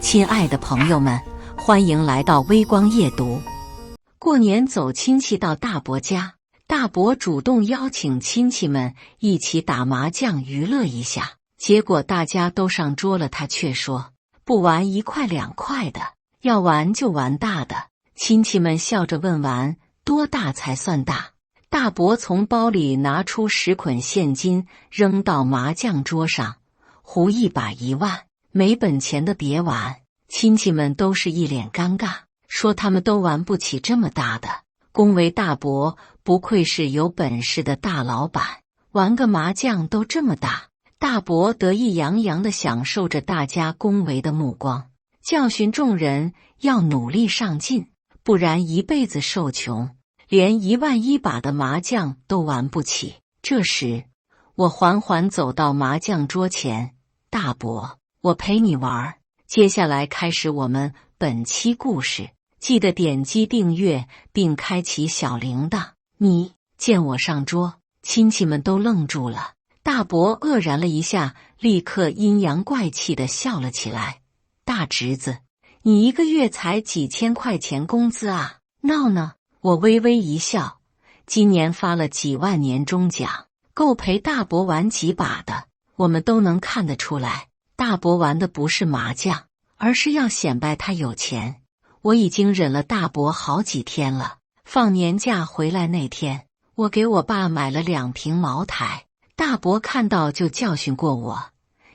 亲爱的朋友们，欢迎来到微光夜读。过年走亲戚到大伯家，大伯主动邀请亲戚们一起打麻将娱乐一下，结果大家都上桌了，他却说不玩1块2块的，要玩就玩大的。亲戚们笑着问完多大才算大，大伯从包里拿出10捆现金扔到麻将桌上，胡一把1万，没本钱的别玩。亲戚们都是一脸尴尬，说他们都玩不起这么大的，恭维大伯不愧是有本事的大老板，玩个麻将都这么大。大伯得意洋洋地享受着大家恭维的目光，教训众人要努力上进，不然一辈子受穷，连1万1把的麻将都玩不起。这时我缓缓走到麻将桌前，大伯，我陪你玩。接下来开始我们本期故事，记得点击订阅并开启小铃铛。你见我上桌，亲戚们都愣住了。大伯愕然了一下，立刻阴阳怪气地笑了起来。大侄子，你1个月才几千块钱工资啊，闹呢？我微微一笑，今年发了几万年终奖，够陪大伯玩几把的。我们都能看得出来，大伯玩的不是麻将，而是要显摆他有钱。我已经忍了大伯好几天了。放年假回来那天，我给我爸买了2瓶茅台。大伯看到就教训过我，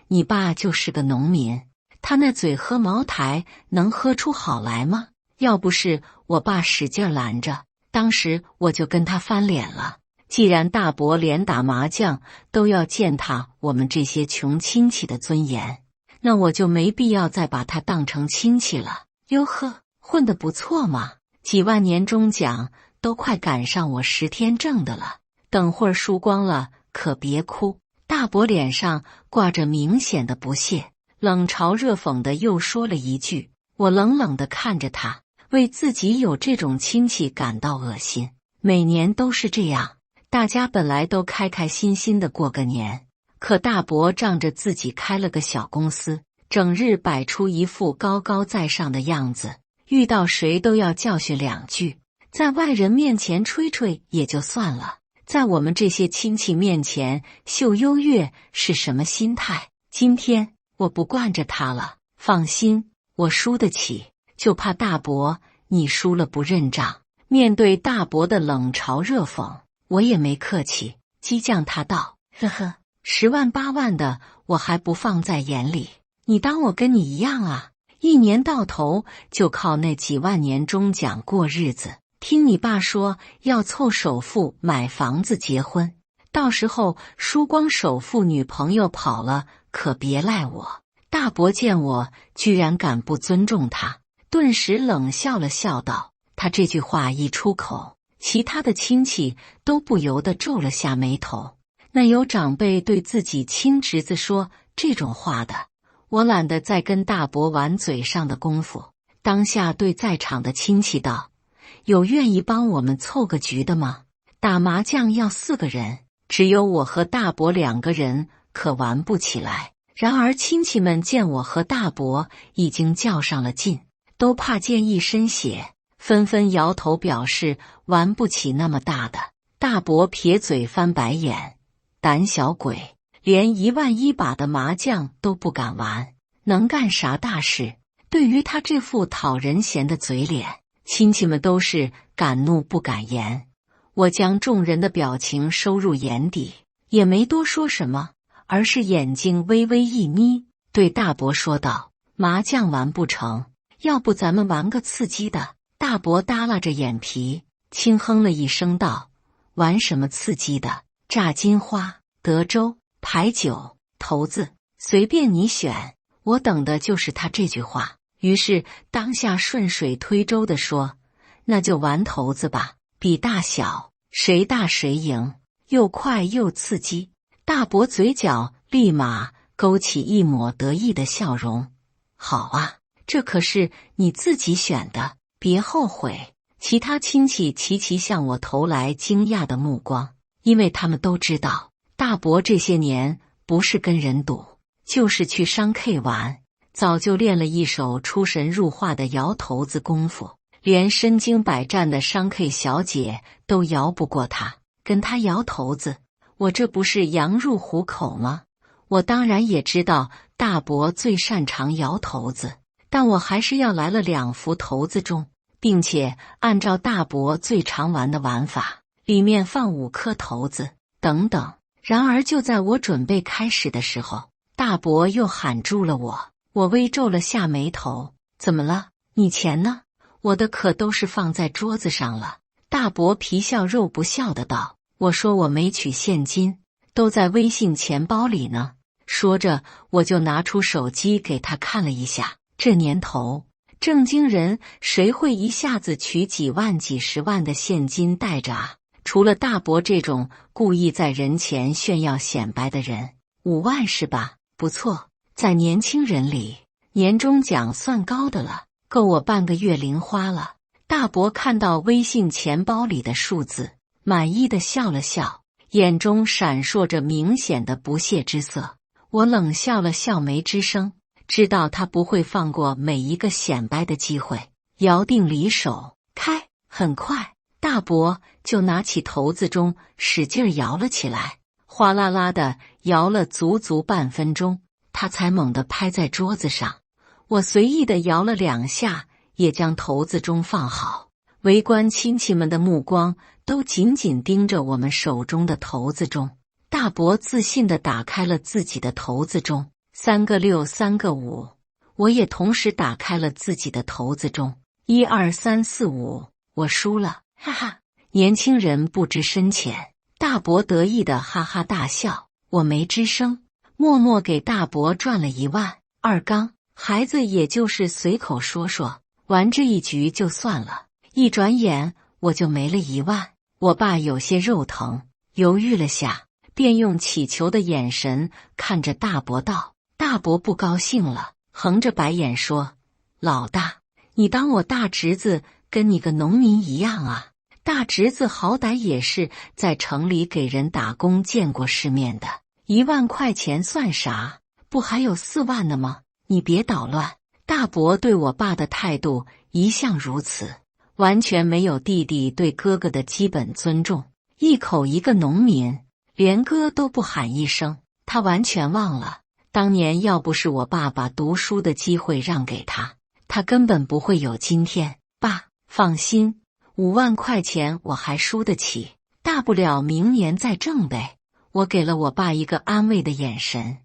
你爸就是个农民，他那嘴喝茅台能喝出好来吗？要不是我爸使劲拦着，当时我就跟他翻脸了。既然大伯连打麻将都要践踏我们这些穷亲戚的尊严，那我就没必要再把他当成亲戚了。哟呵，混得不错嘛，几万年终奖都快赶上我10天挣的了，等会儿输光了可别哭。大伯脸上挂着明显的不屑，冷嘲热讽的又说了一句。我冷冷地看着他，为自己有这种亲戚感到恶心。每年都是这样，大家本来都开开心心的过个年，可大伯仗着自己开了个小公司，整日摆出一副高高在上的样子，遇到谁都要教训2句，在外人面前吹吹也就算了，在我们这些亲戚面前秀优越是什么心态？今天我不惯着他了，放心，我输得起，就怕大伯你输了不认账。面对大伯的冷嘲热讽，我也没客气，激将他道：呵呵，10万8万的我还不放在眼里，你当我跟你一样啊？一年到头就靠那几万年终奖过日子，听你爸说要凑首付买房子结婚，到时候输光首付女朋友跑了可别赖我。大伯见我居然敢不尊重他，顿时冷笑了笑道，他这句话一出口，其他的亲戚都不由得皱了下眉头。那有长辈对自己亲侄子说这种话的，我懒得再跟大伯玩嘴上的功夫，当下对在场的亲戚道，有愿意帮我们凑个局的吗？打麻将要4个人，只有我和大伯2个人，可玩不起来。然而亲戚们见我和大伯已经较上了劲，都怕溅一身血，纷纷摇头表示玩不起那么大的。大伯撇嘴翻白眼，胆小鬼，连1万1把的麻将都不敢玩，能干啥大事？对于他这副讨人嫌的嘴脸，亲戚们都是敢怒不敢言。我将众人的表情收入眼底，也没多说什么，而是眼睛微微一眯，对大伯说道：麻将玩不成，要不咱们玩个刺激的？大伯耷拉着眼皮，轻哼了一声道：玩什么刺激的？炸金花、德州、牌九、骰子，随便你选。我等的就是他这句话，于是当下顺水推舟地说：那就玩骰子吧，比大小，谁大谁赢，又快又刺激。大伯嘴角立马勾起一抹得意的笑容。好啊，这可是你自己选的，别后悔。其他亲戚齐齐向我投来惊讶的目光，因为他们都知道大伯这些年不是跟人赌，就是去商 K 玩，早就练了一手出神入化的摇头子功夫，连身经百战的商 K 小姐都摇不过他。跟他摇头子，我这不是羊入虎口吗？我当然也知道大伯最擅长摇头子，但我还是要来了2副头子钟，并且按照大伯最常玩的玩法，里面放5颗头子等等。然而就在我准备开始的时候，大伯又喊住了我。我微皱了下眉头，怎么了？你钱呢？我的可都是放在桌子上了。大伯皮笑肉不笑的道。我说我没取现金，都在微信钱包里呢。说着我就拿出手机给他看了一下。这年头，正经人谁会一下子取几万几十万的现金带着啊？除了大伯这种故意在人前炫耀显摆的人。5万是吧？不错，在年轻人里，年终奖算高的了，够我半个月零花了。大伯看到微信钱包里的数字，满意的笑了笑，眼中闪烁着明显的不屑之色。我冷笑了笑没吱声，知道他不会放过每一个显摆的机会，摇定离手开。很快，大伯就拿起头子钟使劲摇了起来，哗啦啦的摇了足足半分钟，他才猛地拍在桌子上。我随意的摇了2下，也将头子钟放好。围观亲戚们的目光都紧紧盯着我们手中的头子钟。大伯自信地打开了自己的头子钟，3个6，3个5。我也同时打开了自己的头子钟，1 2 3 4 5。我输了，哈哈！年轻人不知深浅，大伯得意的哈哈大笑。我没吱声，默默给大伯赚了1万。2刚，孩子也就是随口说说，玩这一局就算了，一转眼我就没了1万。我爸有些肉疼，犹豫了下，便用乞求的眼神看着大伯道。大伯不高兴了，横着白眼说：老大，你当我大侄子跟你个农民一样啊？大侄子好歹也是在城里给人打工见过世面的，1万块钱算啥？不还有4万呢吗？你别捣乱。大伯对我爸的态度一向如此，完全没有弟弟对哥哥的基本尊重。一口一个农民，连哥都不喊一声，他完全忘了当年要不是我爸把读书的机会让给他，他根本不会有今天。爸，放心，5万块钱我还输得起，大不了明年再挣呗。我给了我爸一个安慰的眼神。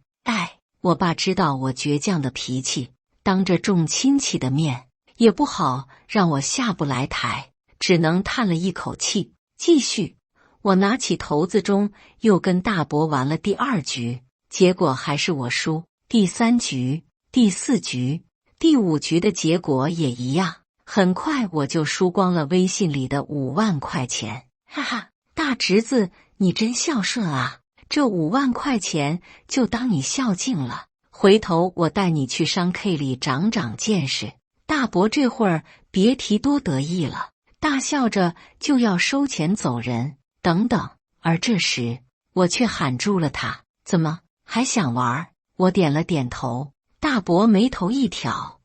我爸知道我倔强的脾气，当着众亲戚的面也不好让我下不来台，只能叹了一口气，继续。我拿起头子钟，又跟大伯玩了第2局，结果还是我输。第3局、第4局、第5局的结果也一样。很快我就输光了微信里的5万块钱。哈哈，大侄子你真孝顺啊，这5万块钱就当你孝敬了，回头我带你去商 K 里长长见识。大伯这会儿别提多得意了，大笑着就要收钱走人。等等，而这时我却喊住了他，怎么还想玩？我点了点头。大伯眉头一挑，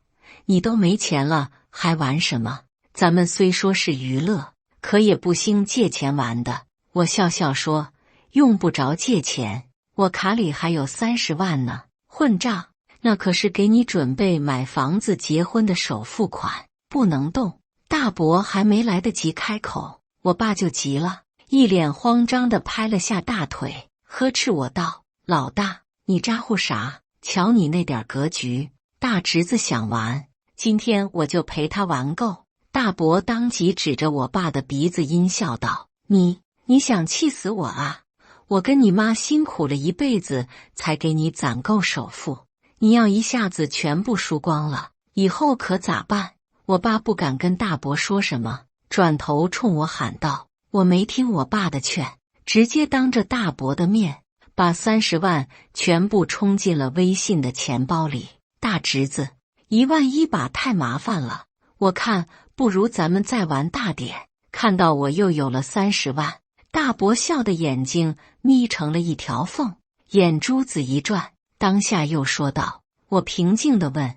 你都没钱了还玩什么？咱们虽说是娱乐，可也不兴借钱玩的。我笑笑说，用不着借钱，我卡里还有30万呢。混账，那可是给你准备买房子结婚的首付款，不能动。大伯还没来得及开口，我爸就急了，一脸慌张地拍了下大腿，呵斥我道：老大，你咋呼啥？瞧你那点格局，大侄子想玩，今天我就陪他玩够。大伯当即指着我爸的鼻子阴笑道：你想气死我啊？我跟你妈辛苦了一辈子才给你攒够首付，你要一下子全部输光了，以后可咋办？我爸不敢跟大伯说什么，转头冲我喊道。我没听我爸的劝，直接当着大伯的面把30万全部充进了微信的钱包里。大侄子，1万1把太麻烦了，我看不如咱们再玩大点。看到我又有了30万，大伯笑的眼睛眯成了一条缝，眼珠子一转，当下又说道：我平静地问：“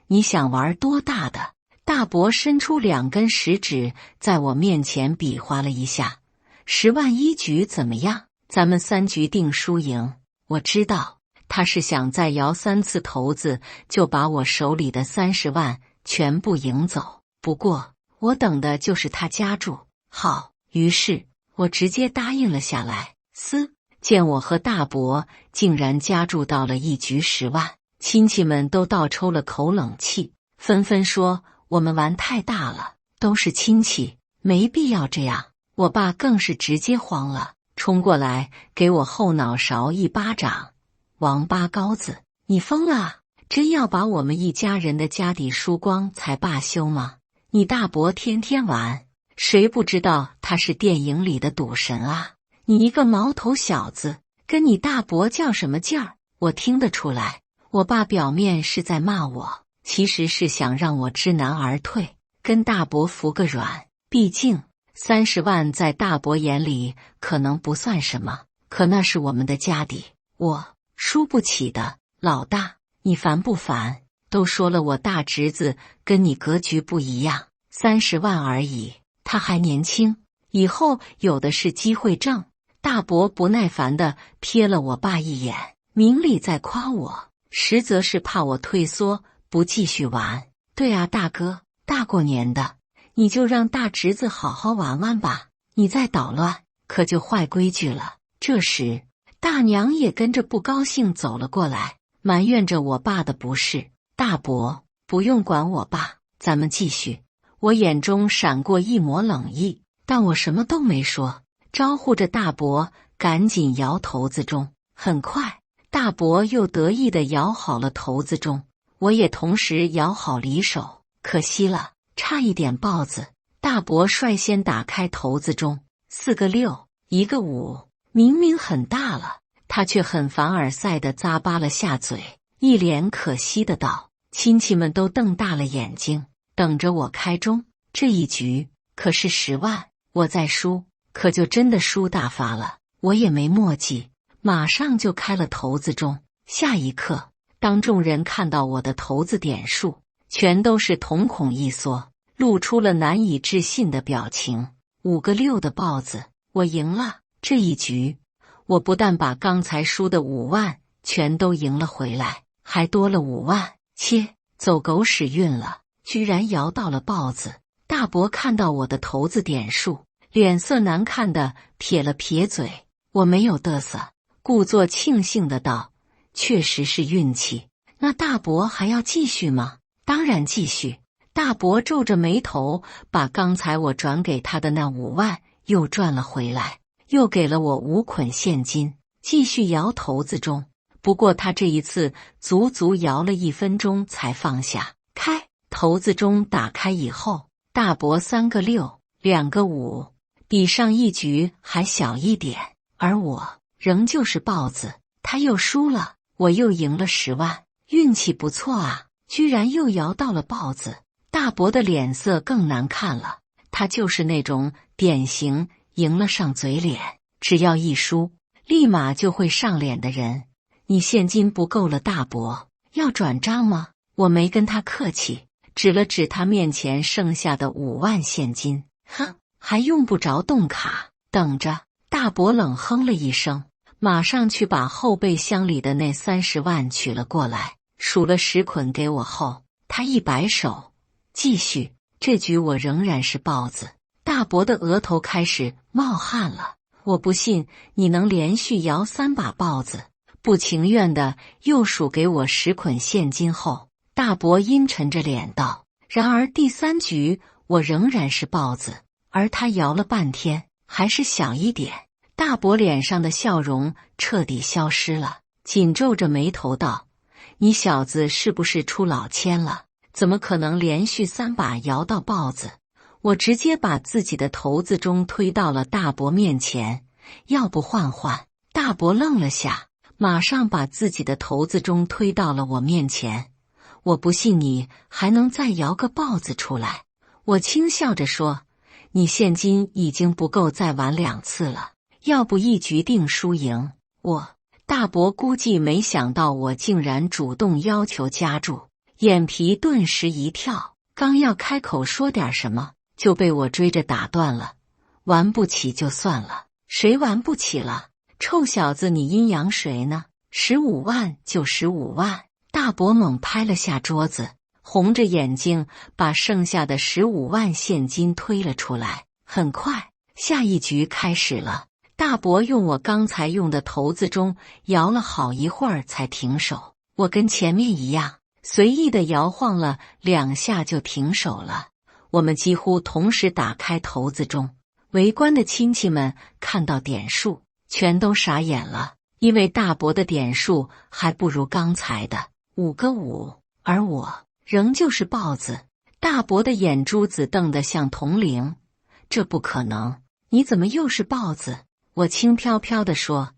你想玩多大的？”大伯伸出2根食指，在我面前比划了一下，10万1局怎么样？咱们3局定输赢。我知道他是想再摇3次骰子，就把我手里的30万全部赢走。不过我等的就是他加注。好，于是我直接答应了下来。见我和大伯竟然加注到了1局10万，亲戚们都倒抽了口冷气，纷纷说我们玩太大了，都是亲戚，没必要这样。我爸更是直接慌了，冲过来给我后脑勺一巴掌：“王八羔子，你疯了？真要把我们一家人的家底输光才罢休吗？你大伯天天玩，谁不知道他是电影里的赌神啊？你一个毛头小子，跟你大伯较什么劲儿？”我听得出来，我爸表面是在骂我，其实是想让我知难而退，跟大伯服个软。毕竟30万在大伯眼里可能不算什么，可那是我们的家底，我输不起的。老大，你烦不烦？都说了我大侄子跟你格局不一样，30万而已，他还年轻，以后有的是机会挣。大伯不耐烦地瞥了我爸一眼，明里在夸我，实则是怕我退缩不继续玩。对啊，大哥，大过年的，你就让大侄子好好玩玩吧，你再捣乱可就坏规矩了。这时大娘也跟着不高兴走了过来，埋怨着我爸的不是。大伯，不用管我爸，咱们继续。我眼中闪过一抹冷意，但我什么都没说，招呼着大伯赶紧摇骰子钟。很快大伯又得意地摇好了骰子钟，我也同时摇好离手。可惜了，差一点豹子。大伯率先打开骰子钟，4个6，一个5，明明很大了，他却很凡尔赛地咂巴了下嘴，一脸可惜的道。亲戚们都瞪大了眼睛，等着我开钟。这一局可是10万，我再输可就真的输大发了。我也没墨迹，马上就开了骰子钟。下一刻，当众人看到我的骰子点数，全都是瞳孔一缩，露出了难以置信的表情。5个6的豹子，我赢了。这一局我不但把刚才输的5万全都赢了回来，还多了5万。走狗屎运了，居然摇到了豹子。大伯看到我的骰子点数，脸色难看的撇了撇嘴。我没有嘚瑟，故作庆幸的道：“确实是运气。那大伯还要继续吗？”“当然继续。”大伯皱着眉头，把刚才我转给他的那5万又赚了回来，又给了我5捆现金，继续摇骰子钟。不过他这一次足足摇了1分钟才放下。骰子钟打开以后，大伯3个6，2个5，比上一局还小一点，而我仍旧是豹子。他又输了，我又赢了10万，运气不错啊，居然又摇到了豹子。大伯的脸色更难看了，他就是那种典型赢了上嘴脸，只要一输立马就会上脸的人。你现金不够了，大伯，要转账吗？我没跟他客气，指了指他面前剩下的5万现金。哼，还用不着动卡，等着。大伯冷哼了一声，马上去把后备箱里的那30万取了过来，数了10捆给我后，他一摆手，继续。这局我仍然是豹子。大伯的额头开始冒汗了。我不信你能连续摇3把豹子。不情愿的又数给我10捆现金后，大伯阴沉着脸道：“然而第3局我仍然是豹子。”而他摇了半天还是小一点。大伯脸上的笑容彻底消失了，紧皱着眉头道：“你小子是不是出老千了？怎么可能连续3把摇到豹子？”我直接把自己的骰子钟推到了大伯面前：“要不换换？”大伯愣了下，马上把自己的骰子钟推到了我面前。“我不信你还能再摇个豹子出来。”我轻笑着说：“你现金已经不够再玩2次了，要不一局定输赢。”大伯估计没想到我竟然主动要求加注，眼皮顿时一跳，刚要开口说点什么，就被我追着打断了。玩不起就算了，谁玩不起了？臭小子，你阴阳谁呢？15万就15万！大伯猛拍了下桌子，红着眼睛把剩下的15万现金推了出来。很快，下一局开始了。大伯用我刚才用的骰子中摇了好一会儿才停手，我跟前面一样，随意的摇晃了2下就停手了。我们几乎同时打开骰子中，围观的亲戚们看到点数，全都傻眼了，因为大伯的点数还不如刚才的5个5，而我仍旧是豹子。大伯的眼珠子瞪得像铜铃，这不可能，你怎么又是豹子？我轻飘飘地说，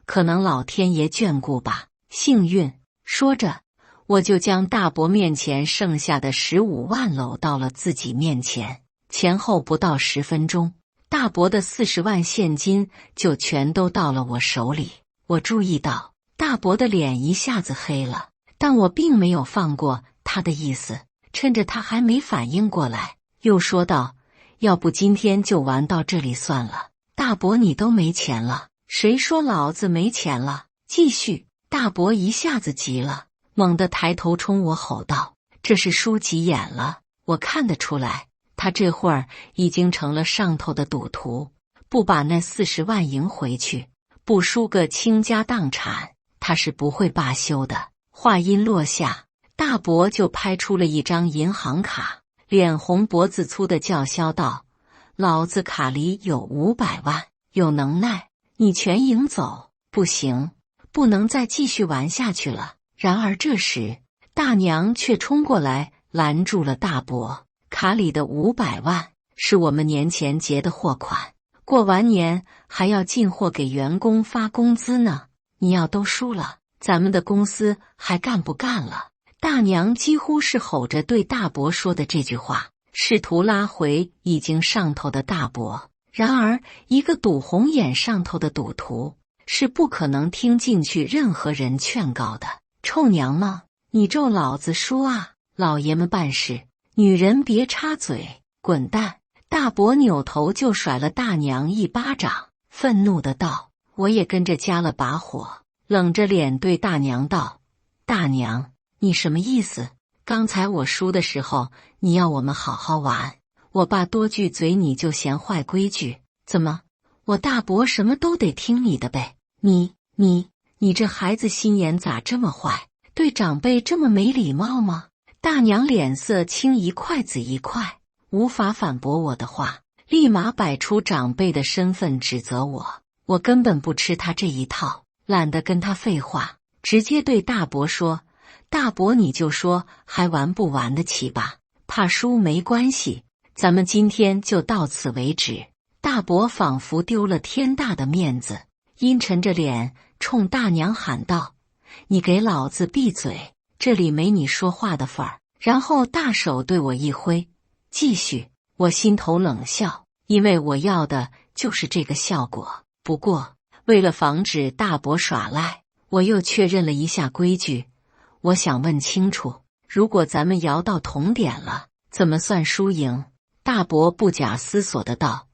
可能老天爷眷顾吧，幸运。说着，我就将大伯面前剩下的15万搂到了自己面前。前后不到10分钟，大伯的40万现金就全都到了我手里。我注意到大伯的脸一下子黑了，但我并没有放过他的意思，趁着他还没反应过来，又说道，要不今天就玩到这里算了。大伯，你都没钱了，谁说老子没钱了？继续！大伯一下子急了，猛地抬头冲我吼道，这是输急眼了。我看得出来，他这会儿已经成了上头的赌徒，不把那40万赢回去，不输个倾家荡产，他是不会罢休的。话音落下，大伯就拍出了一张银行卡，脸红脖子粗的叫嚣道，老子卡里有500万，有能耐你全赢走。不行，不能再继续玩下去了。然而这时，大娘却冲过来拦住了大伯，卡里的500万是我们年前结的货款，过完年还要进货给员工发工资呢，你要都输了，咱们的公司还干不干了？大娘几乎是吼着对大伯说的这句话，试图拉回已经上头的大伯。然而一个赌红眼上头的赌徒是不可能听进去任何人劝告的。臭娘们，你咒老子输啊！老爷们办事，女人别插嘴，滚蛋！大伯扭头就甩了大娘一巴掌，愤怒的道。我也跟着加了把火，冷着脸对大娘道，大娘，你什么意思？刚才我输的时候，你要我们好好玩，我爸多句嘴你就嫌坏规矩，怎么？我大伯什么都得听你的呗？你这孩子心眼咋这么坏？对长辈这么没礼貌吗？大娘脸色青一块紫一块，无法反驳我的话，立马摆出长辈的身份指责我。我根本不吃他这一套，懒得跟他废话，直接对大伯说，大伯你就说还玩不玩得起吧，怕输没关系，咱们今天就到此为止。大伯仿佛丢了天大的面子，阴沉着脸冲大娘喊道，你给老子闭嘴，这里没你说话的份儿。然后大手对我一挥，继续。我心头冷笑，因为我要的就是这个效果。不过为了防止大伯耍赖，我又确认了一下规矩。我想问清楚，如果咱们摇到同点了，怎么算输赢？大伯不假思索的道，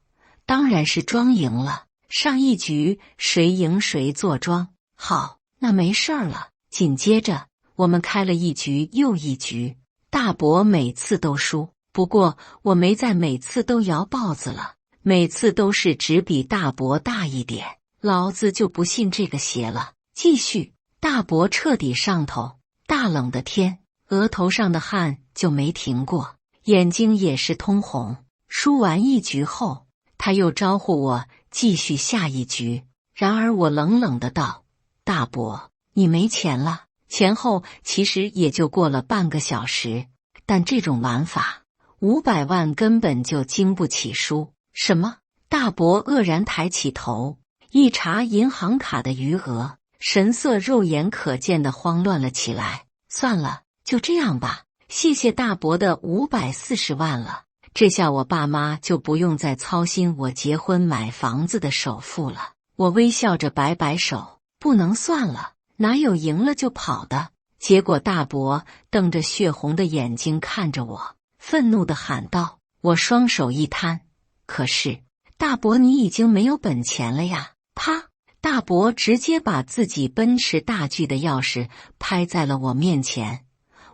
当然是庄赢了，上一局谁赢谁坐庄。好，那没事儿了。紧接着我们开了一局又一局，大伯每次都输，不过我没再每次都摇豹子了，每次都是只比大伯大一点，老子就不信这个邪了。继续，大伯彻底上头，大冷的天，额头上的汗就没停过，眼睛也是通红。输完一局后，他又招呼我继续下一局，然而我冷冷的道，大伯，你没钱了。前后其实也就过了半个小时，但这种玩法，500万根本就经不起输。什么？大伯愕然抬起头，一查银行卡的余额，神色肉眼可见的慌乱了起来。算了，就这样吧，谢谢大伯的540万了。这下我爸妈就不用再操心我结婚买房子的首付了。我微笑着摆摆手，不能算了，哪有赢了就跑的？结果大伯瞪着血红的眼睛看着我，愤怒地喊道。我双手一摊，可是大伯你已经没有本钱了呀！啪！大伯直接把自己奔驰大 G 的钥匙拍在了我面前。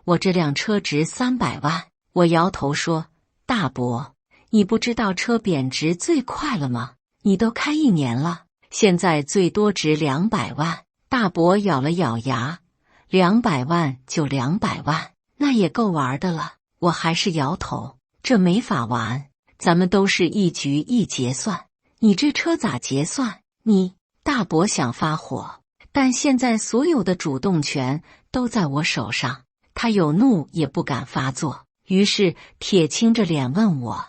我这辆车值300万。我摇头说，大伯，你不知道车贬值最快了吗？你都开1年了，现在最多值200万。大伯咬了咬牙，200万就200万，那也够玩的了。我还是摇头，这没法玩，咱们都是一局一结算，你这车咋结算？大伯想发火，但现在所有的主动权都在我手上，他有怒也不敢发作，于是铁青着脸问我，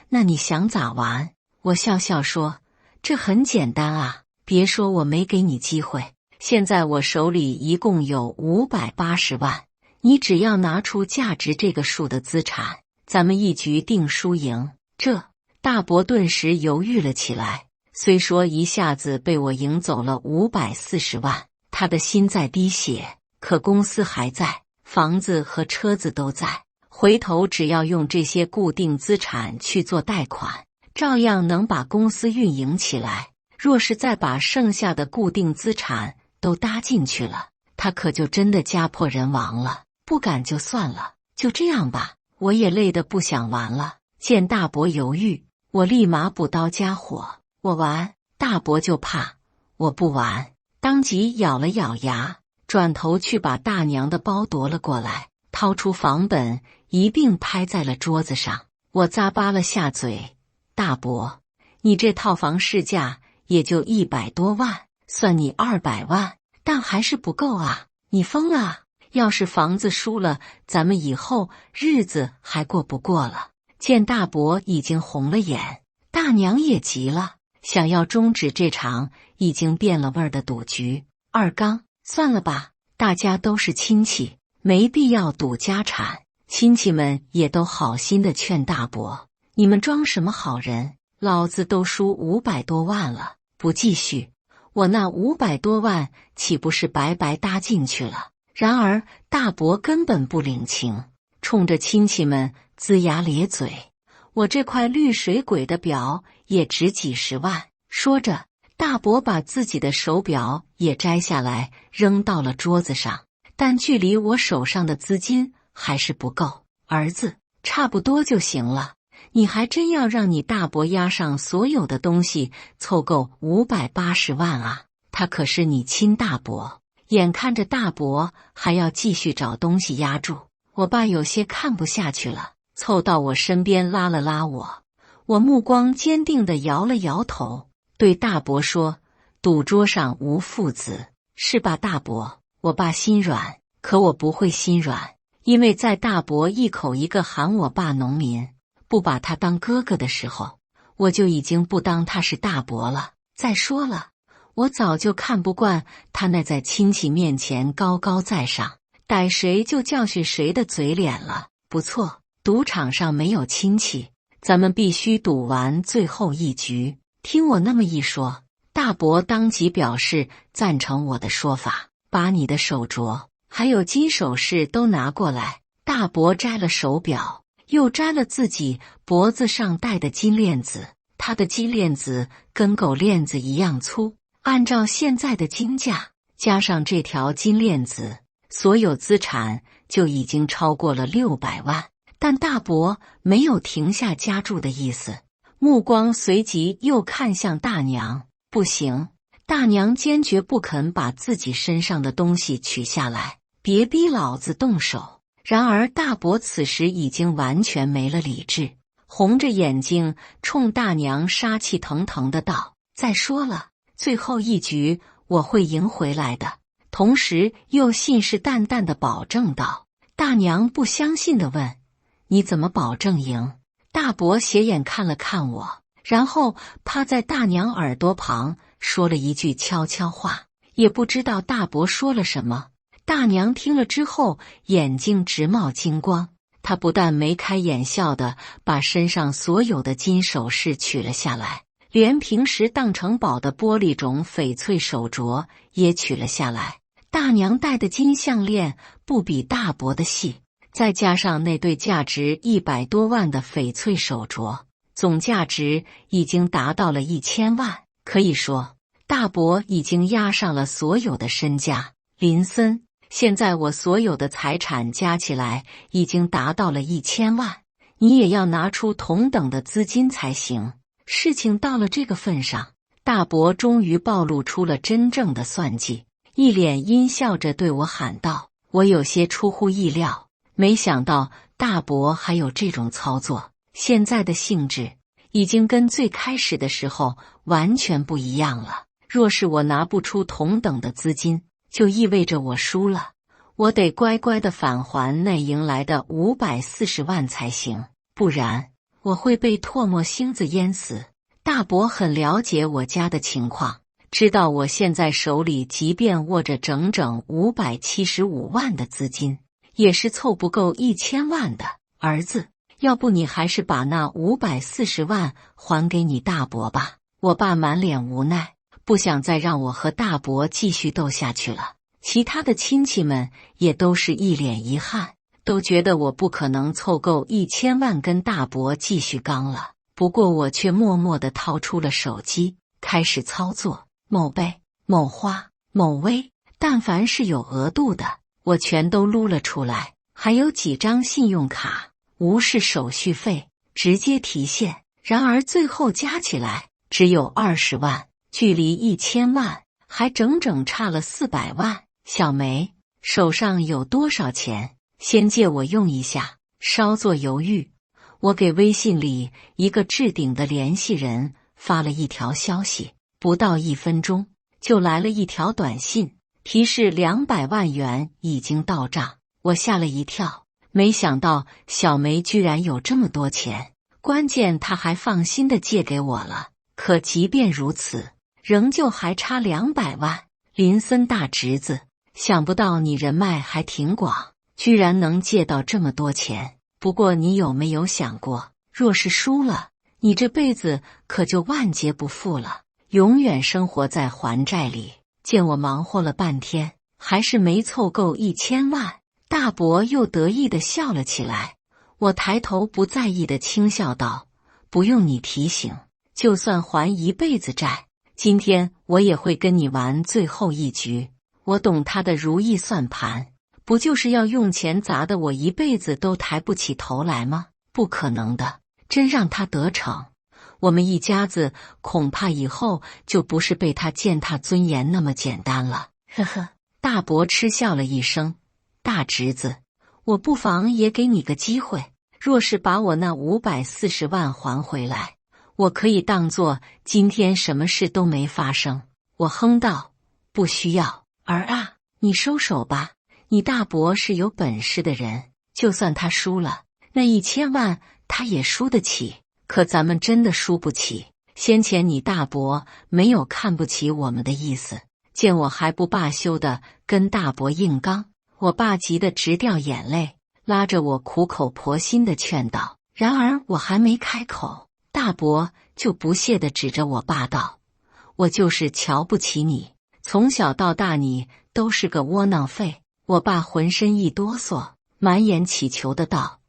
那你想咋玩？我笑笑说，这很简单啊，别说我没给你机会，现在我手里一共有580万，你只要拿出价值这个数的资产，咱们一局定输赢。这大伯顿时犹豫了起来，虽说一下子被我赢走了540万，他的心在滴血，可公司还在，房子和车子都在，回头只要用这些固定资产去做贷款，照样能把公司运营起来。若是再把剩下的固定资产都搭进去了，他可就真的家破人亡了。不敢就算了，就这样吧，我也累得不想玩了。见大伯犹豫，我立马补刀加火，我玩。大伯就怕我不玩，当即咬了咬牙，转头去把大娘的包夺了过来，掏出房本一并拍在了桌子上。我咂巴了下嘴，大伯，你这套房市价也就100多万，算你200万，但还是不够啊，你疯了！要是房子输了，咱们以后日子还过不过了？见大伯已经红了眼，大娘也急了，想要终止这场已经变了味儿的赌局。二刚，算了吧，大家都是亲戚，没必要赌家产。亲戚们也都好心的劝大伯，你们装什么好人？老子都输500多万了，不继续，我那500多万岂不是白白搭进去了？然而大伯根本不领情，冲着亲戚们龇牙咧嘴，我这块绿水鬼的表也值几十万。说着，大伯把自己的手表也摘下来扔到了桌子上，但距离我手上的资金还是不够。儿子，差不多就行了，你还真要让你大伯押上所有的东西凑够580万啊？他可是你亲大伯。眼看着大伯还要继续找东西压住，我爸有些看不下去了，凑到我身边拉了拉我。我目光坚定地摇了摇头，对大伯说，赌桌上无父子，是吧大伯？我爸心软，可我不会心软，因为在大伯一口一个喊我爸农民，不把他当哥哥的时候，我就已经不当他是大伯了。再说了，我早就看不惯他那在亲戚面前高高在上，逮谁就教训谁的嘴脸了。不错，赌场上没有亲戚，咱们必须赌完最后一局。听我那么一说，大伯当即表示赞成我的说法，把你的手镯还有金首饰都拿过来。大伯摘了手表，又摘了自己脖子上戴的金链子，他的金链子跟狗链子一样粗，按照现在的金价，加上这条金链子，所有资产就已经超过了600万。但大伯没有停下加注的意思，目光随即又看向大娘。不行，大娘坚决不肯把自己身上的东西取下来，别逼老子动手。然而大伯此时已经完全没了理智，红着眼睛冲大娘杀气腾腾的道，再说了，最后一局我会赢回来的。同时又信誓旦旦地保证道。大娘不相信地问，你怎么保证赢？大伯斜眼看了看我，然后趴在大娘耳朵旁说了一句悄悄话，也不知道大伯说了什么。大娘听了之后眼睛直冒金光，她不但眉开眼笑的把身上所有的金首饰取了下来，连平时当成宝的玻璃种翡翠手镯也取了下来。大娘戴的金项链不比大伯的细，再加上那对价值100多万的翡翠手镯，总价值已经达到了1000万。可以说，大伯已经押上了所有的身家。林森，现在我所有的财产加起来已经达到了1000万，你也要拿出同等的资金才行。事情到了这个份上，大伯终于暴露出了真正的算计，一脸阴笑着对我喊道：“我有些出乎意料，没想到大伯还有这种操作。现在的性质已经跟最开始的时候完全不一样了。若是我拿不出同等的资金，就意味着我输了，我得乖乖的返还那赢来的540万才行，不然我会被唾沫星子淹死。”大伯很了解我家的情况，知道我现在手里即便握着整整575万的资金，也是凑不够1000万的。儿子，要不你还是把那540万还给你大伯吧。我爸满脸无奈，不想再让我和大伯继续斗下去了。其他的亲戚们也都是一脸遗憾，都觉得我不可能凑够1000万跟大伯继续刚了。不过我却默默地掏出了手机，开始操作某贝、某花、某微，但凡是有额度的，我全都撸了出来。还有几张信用卡，无视手续费，直接提现。然而最后加起来只有20万，距离1000万还整整差了400万。小梅，手上有多少钱？先借我用一下。稍作犹豫，我给微信里一个置顶的联系人发了一条消息，不到1分钟就来了一条短信，提示200万元已经到账。我吓了一跳，没想到小梅居然有这么多钱，关键她还放心的借给我了。可即便如此，仍旧还差200万。林森大侄子，想不到你人脉还挺广，居然能借到这么多钱。不过你有没有想过，若是输了，你这辈子可就万劫不复了，永远生活在还债里。见我忙活了半天，还是没凑够1000万，大伯又得意地笑了起来。我抬头不在意地轻笑道：“不用你提醒，就算还一辈子债，今天我也会跟你玩最后一局。我懂他的如意算盘。”不就是要用钱砸得我一辈子都抬不起头来吗？不可能的，真让他得逞，我们一家子恐怕以后就不是被他践踏尊严那么简单了。呵呵，大伯嗤笑了一声：“大侄子，我不妨也给你个机会，若是把我那540万还回来，我可以当作今天什么事都没发生。”我哼道：“不需要，儿啊，你收手吧。你大伯是有本事的人，就算他输了，那1000万他也输得起。可咱们真的输不起。先前你大伯没有看不起我们的意思，见我还不罢休的跟大伯硬刚，我爸急得直掉眼泪，拉着我苦口婆心的劝导。然而我还没开口，大伯就不屑地指着我爸道：“我就是瞧不起你，从小到大你都是个窝囊废。”我爸浑身一哆嗦，满眼乞求的道：“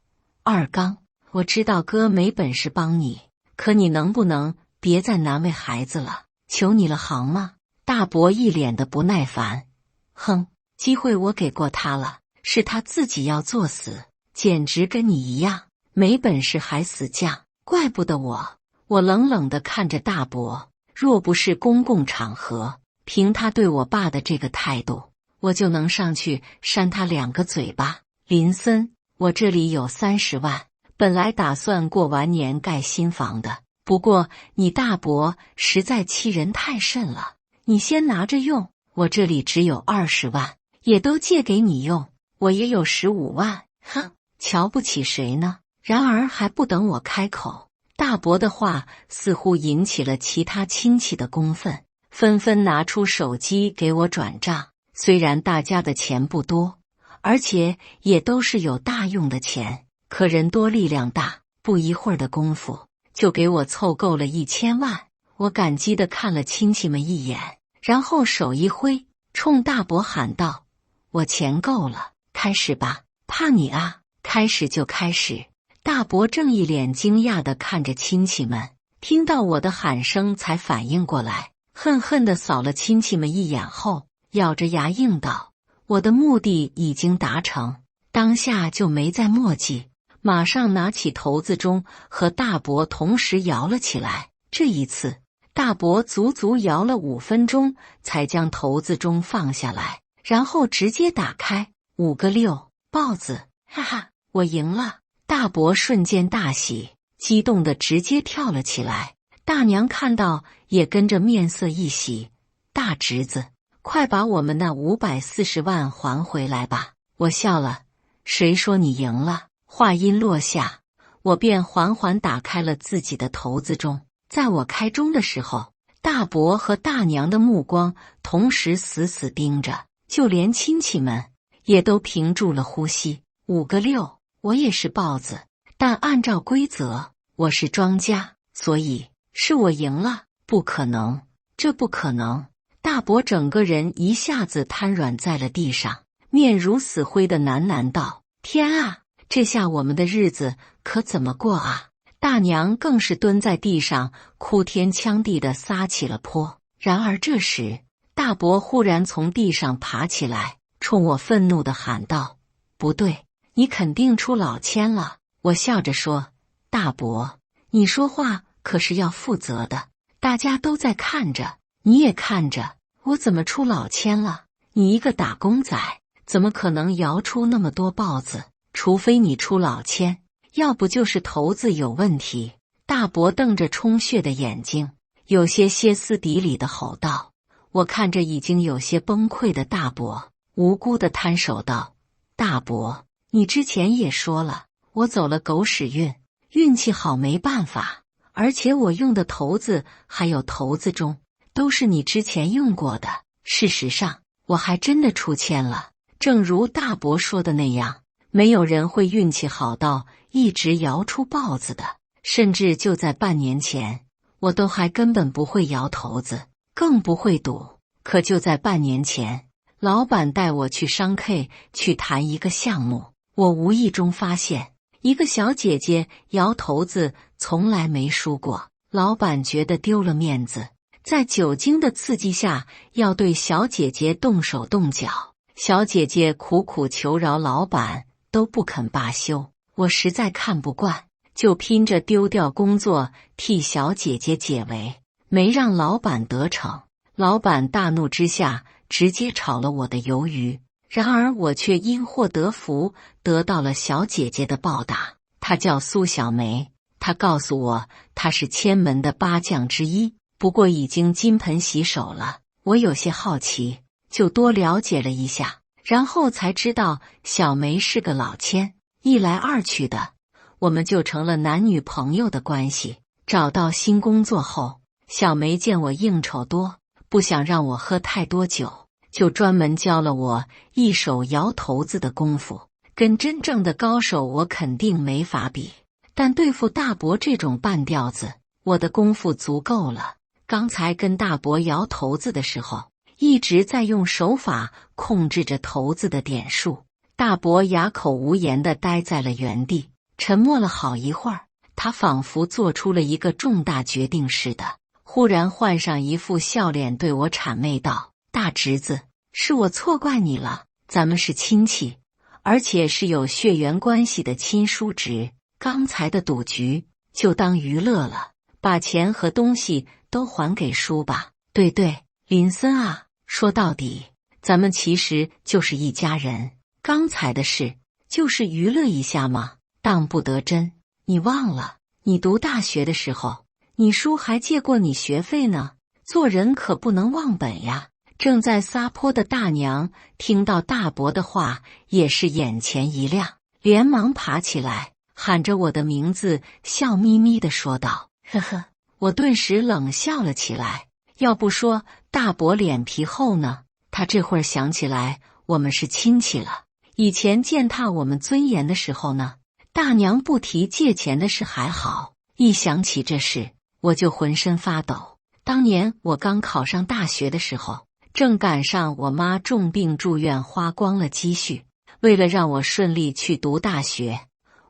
二刚，我知道哥没本事帮你，可你能不能别再难为孩子了？求你了行吗？”大伯一脸的不耐烦：“哼，机会我给过他了，是他自己要作死，简直跟你一样，没本事还死犟，怪不得我。”我冷冷地看着大伯，若不是公共场合，凭他对我爸的这个态度，我就能上去扇他2个嘴巴。林森，我这里有30万，本来打算过完年盖新房的，不过你大伯实在欺人太甚了，你先拿着用。我这里只有20万，也都借给你用。我也有15万，哼，瞧不起谁呢？然而还不等我开口，大伯的话似乎引起了其他亲戚的公愤，纷纷拿出手机给我转账。虽然大家的钱不多，而且也都是有大用的钱，可人多力量大，不一会儿的功夫就给我凑够了1000万。我感激地看了亲戚们一眼，然后手一挥，冲大伯喊道：“我钱够了，开始吧，怕你啊，开始就开始。”大伯正一脸惊讶地看着亲戚们，听到我的喊声才反应过来，恨恨地扫了亲戚们一眼后，咬着牙应道：“我的目的已经达成。”当下就没再墨迹，马上拿起骰子盅和大伯同时摇了起来。这一次，大伯足足摇了5分钟，才将骰子盅放下来，然后直接打开，5个6，豹子，哈哈，我赢了！大伯瞬间大喜，激动的直接跳了起来。大娘看到也跟着面色一喜，大侄子，快把我们那540万还回来吧！我笑了，谁说你赢了？话音落下，我便缓缓打开了自己的骰子盅。在我开盅的时候，大伯和大娘的目光同时死死盯着，就连亲戚们也都屏住了呼吸。5个6，我也是豹子，但按照规则，我是庄家，所以是我赢了。不可能，这不可能！大伯整个人一下子瘫软在了地上，面如死灰的喃喃道：“天啊，这下我们的日子可怎么过啊？”大娘更是蹲在地上哭天抢地的撒起了泼。然而这时，大伯忽然从地上爬起来，冲我愤怒地喊道：“不对，你肯定出老千了！”我笑着说：“大伯，你说话可是要负责的，大家都在看着，你也看着，我怎么出老千了？你一个打工仔，怎么可能摇出那么多豹子？除非你出老千，要不就是骰子有问题。”大伯瞪着充血的眼睛，有些歇斯底里的吼道。我看着已经有些崩溃的大伯，无辜的摊手道：“大伯，你之前也说了，我走了狗屎运，运气好没办法，而且我用的骰子还有骰子盅，都是你之前用过的。事实上，我还真的出千了。正如大伯说的那样，没有人会运气好到一直摇出豹子的，甚至就在半年前，我都还根本不会摇骰子，更不会赌。可就在半年前，老板带我去商 K 去谈一个项目，我无意中发现一个小姐姐摇骰子从来没输过，老板觉得丢了面子，在酒精的刺激下要对小姐姐动手动脚，小姐姐苦苦求饶老板都不肯罢休，我实在看不惯，就拼着丢掉工作替小姐姐解围，没让老板得逞。老板大怒之下直接炒了我的鱿鱼，然而我却因祸得福，得到了小姐姐的报答。她叫苏小梅，她告诉我她是千门的8将之一，不过已经金盆洗手了。我有些好奇，就多了解了一下，然后才知道小梅是个老千。一来二去的，我们就成了男女朋友的关系。找到新工作后，小梅见我应酬多，不想让我喝太多酒，就专门教了我一手摇骰子的功夫。跟真正的高手我肯定没法比，但对付大伯这种半吊子，我的功夫足够了。刚才跟大伯摇骰子的时候，一直在用手法控制着骰子的点数。大伯哑口无言地待在了原地，沉默了好一会儿，他仿佛做出了一个重大决定似的，忽然换上一副笑脸对我谄媚道：“大侄子，是我错怪你了，咱们是亲戚，而且是有血缘关系的亲叔侄，刚才的赌局就当娱乐了，把钱和东西都还给叔吧。”对对，林森啊，说到底，咱们其实就是一家人，刚才的事就是娱乐一下嘛，当不得真。你忘了，你读大学的时候，你叔还借过你学费呢，做人可不能忘本呀。正在撒泼的大娘听到大伯的话，也是眼前一亮，连忙爬起来，喊着我的名字，笑眯眯地说道：“呵呵。”我顿时冷笑了起来。要不说大伯脸皮厚呢，他这会儿想起来我们是亲戚了。以前践踏我们尊严的时候呢，大娘不提借钱的事还好，一想起这事，我就浑身发抖。当年我刚考上大学的时候，正赶上我妈重病住院，花光了积蓄。为了让我顺利去读大学，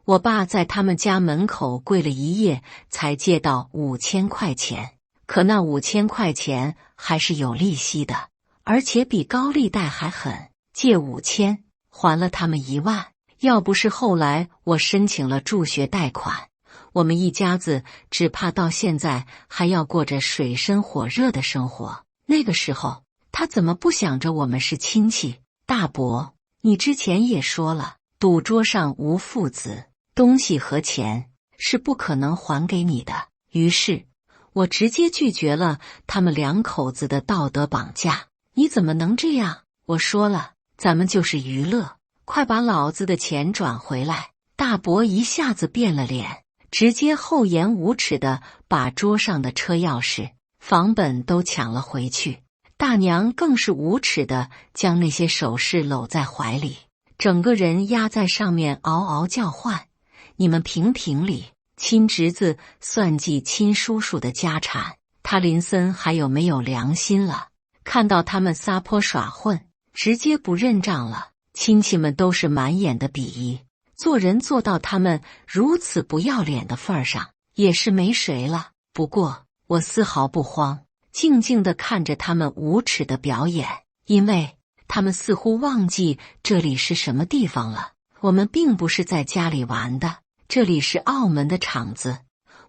我爸在他们家门口跪了一夜，才借到5000块钱。可那5000块钱还是有利息的，而且比高利贷还狠。借5000，还了他们1万。要不是后来我申请了助学贷款，我们一家子只怕到现在还要过着水深火热的生活。那个时候，他怎么不想着我们是亲戚？大伯，你之前也说了，赌桌上无父子，东西和钱是不可能还给你的。于是我直接拒绝了他们两口子的道德绑架。你怎么能这样？我说了，咱们就是娱乐，快把老子的钱转回来。大伯一下子变了脸，直接厚颜无耻地把桌上的车钥匙、房本都抢了回去。大娘更是无耻地将那些首饰搂在怀里，整个人压在上面嗷嗷叫唤。你们评评理，亲侄子算计亲叔叔的家产，他林森还有没有良心了？看到他们撒泼耍混，直接不认账了。亲戚们都是满眼的鄙夷，做人做到他们如此不要脸的份儿上，也是没谁了。不过我丝毫不慌，静静地看着他们无耻的表演，因为他们似乎忘记这里是什么地方了。我们并不是在家里玩的，这里是澳门的场子。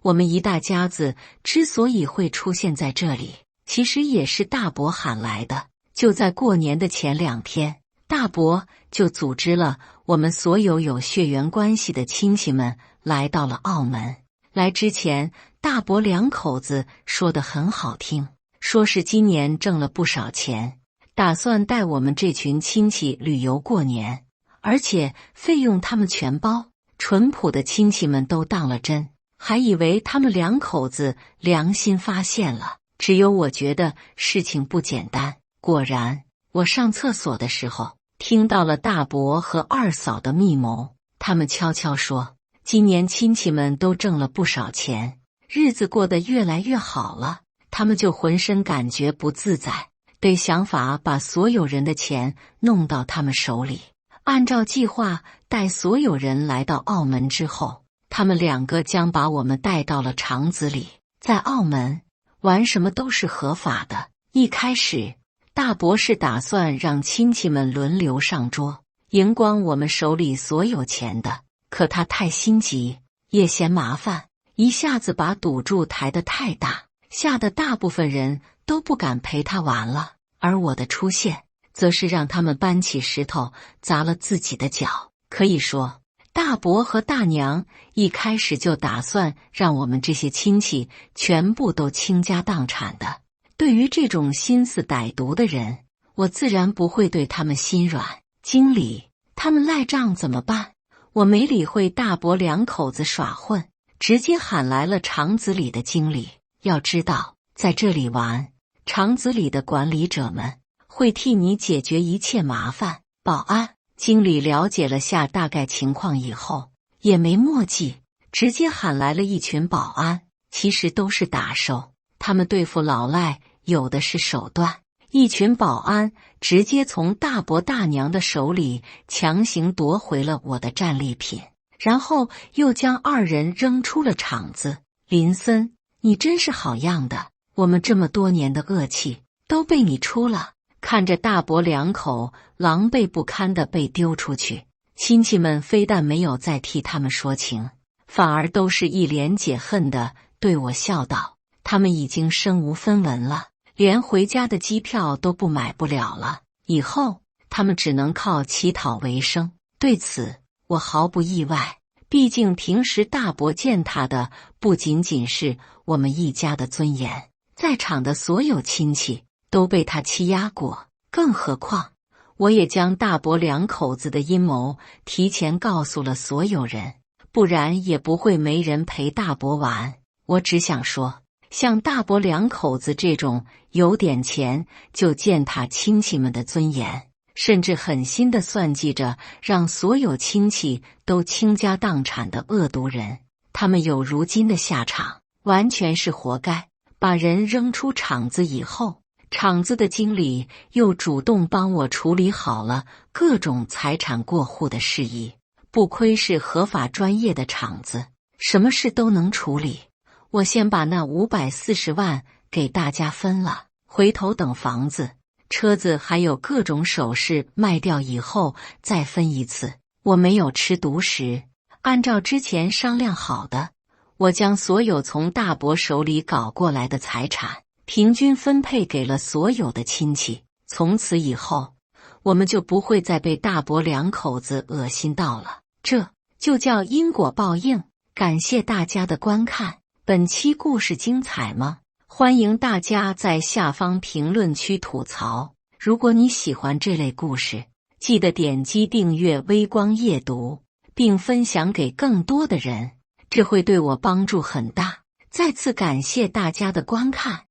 我们一大家子之所以会出现在这里，其实也是大伯喊来的。就在过年的前2天，大伯就组织了我们所有有血缘关系的亲戚们来到了澳门。来之前，大伯两口子说得很好听，说是今年挣了不少钱，打算带我们这群亲戚旅游过年，而且费用他们全包。淳朴的亲戚们都当了真，还以为他们两口子良心发现了。只有我觉得事情不简单。果然，我上厕所的时候听到了大伯和二嫂的密谋。他们悄悄说，今年亲戚们都挣了不少钱，日子过得越来越好了，他们就浑身感觉不自在，得想法把所有人的钱弄到他们手里。按照计划，待所有人来到澳门之后，他们2个将把我们带到了厂子里。在澳门玩什么都是合法的。一开始，大伯是打算让亲戚们轮流上桌，赢光我们手里所有钱的。可他太心急，也嫌麻烦，一下子把赌注抬得太大，吓得大部分人都不敢陪他玩了。而我的出现，则是让他们搬起石头砸了自己的脚。可以说，大伯和大娘一开始就打算让我们这些亲戚全部都倾家荡产的。对于这种心思歹毒的人，我自然不会对他们心软。经理，他们赖账怎么办？我没理会大伯两口子耍混，直接喊来了厂子里的经理。要知道，在这里玩，厂子里的管理者们会替你解决一切麻烦。保安经理了解了下大概情况以后，也没墨迹，直接喊来了一群保安，其实都是打手，他们对付老赖有的是手段。一群保安直接从大伯大娘的手里强行夺回了我的战利品，然后又将2人扔出了场子。林森，你真是好样的，我们这么多年的恶气都被你出了。看着大伯两口狼狈不堪地被丢出去，亲戚们非但没有再替他们说情，反而都是一脸解恨地对我笑道，他们已经身无分文了，连回家的机票都买不了了，以后他们只能靠乞讨为生。对此我毫不意外，毕竟平时大伯践踏的不仅仅是我们一家的尊严，在场的所有亲戚都被他欺压过，更何况我也将大伯两口子的阴谋提前告诉了所有人，不然也不会没人陪大伯玩。我只想说，像大伯两口子这种有点钱就践踏亲戚们的尊严，甚至狠心地算计着让所有亲戚都倾家荡产的恶毒人，他们有如今的下场，完全是活该。把人扔出厂子以后，厂子的经理又主动帮我处理好了各种财产过户的事宜。不亏是合法专业的厂子，什么事都能处理。我先把那540万给大家分了，回头等房子、车子还有各种首饰卖掉以后再分一次。我没有吃独食，按照之前商量好的，我将所有从大伯手里搞过来的财产平均分配给了所有的亲戚。从此以后，我们就不会再被大伯两口子恶心到了。这就叫因果报应。感谢大家的观看，本期故事精彩吗？欢迎大家在下方评论区吐槽。如果你喜欢这类故事，记得点击订阅微光夜读，并分享给更多的人，这会对我帮助很大。再次感谢大家的观看。